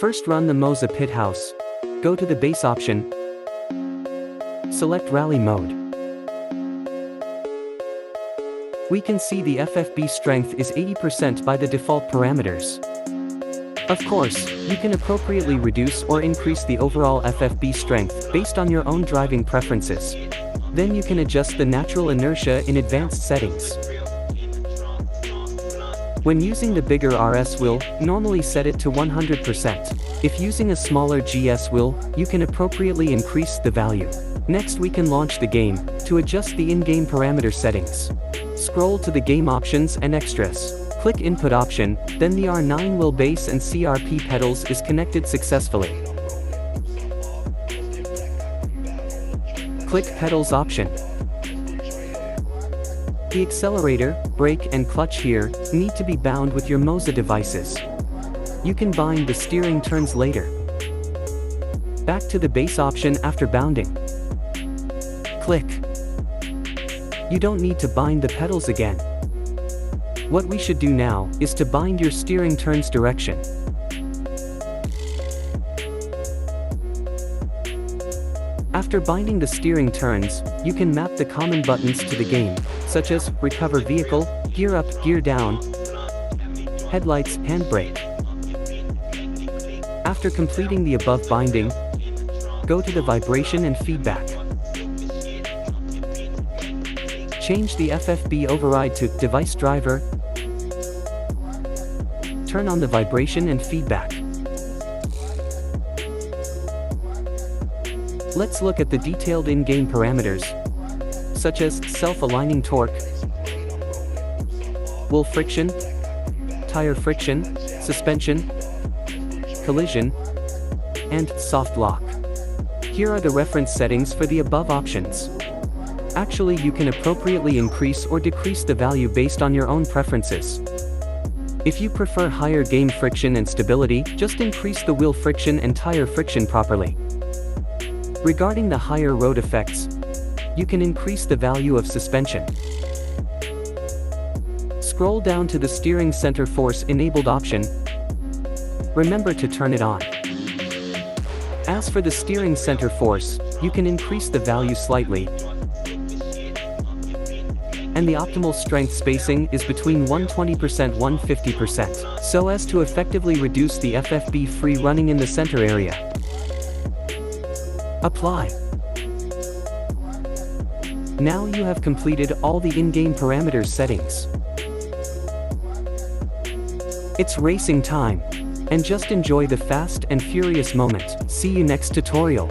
First run the MOZA pit house. Go to the base option. Select rally mode. We can see the FFB strength is 80% by the default parameters. Of course, you can appropriately reduce or increase the overall FFB strength based on your own driving preferences. Then you can adjust the natural inertia in advanced settings. When using the bigger RS wheel, normally set it to 100%. If using a smaller GS wheel, you can appropriately increase the value. Next we can launch the game. To adjust the in-game parameter settings, scroll to the game options and extras. Click input option, then the R9 wheel base and CRP pedals is connected successfully. Click pedals option. The accelerator, brake and clutch here need to be bound with your MOZA devices. You can bind the steering turns later. Back to the base option after bounding. Click. You don't need to bind the pedals again. What we should do now is to bind your steering turns direction. After binding the steering turns, you can map the common buttons to the game, such as recover vehicle, gear up, gear down, headlights, handbrake. After completing the above binding, go to the vibration and feedback. Change the FFB override to device driver. Turn on the vibration and feedback. Let's look at the detailed in-game parameters, such as self-aligning torque, wheel friction, tire friction, suspension, collision, and soft lock. Here are the reference settings for the above options. Actually, you can appropriately increase or decrease the value based on your own preferences. If you prefer higher game friction and stability, just increase the wheel friction and tire friction properly. Regarding the higher road effects, you can increase the value of suspension. Scroll down to the steering center force enabled option. Remember to turn it on. As for the steering center force, you can increase the value slightly. And the optimal strength spacing is between 120%–150%, so as to effectively reduce the FFB free running in the center area. Apply. Now you have completed all the in-game parameters settings. It's racing time. And just enjoy the fast and furious moment. See you next tutorial.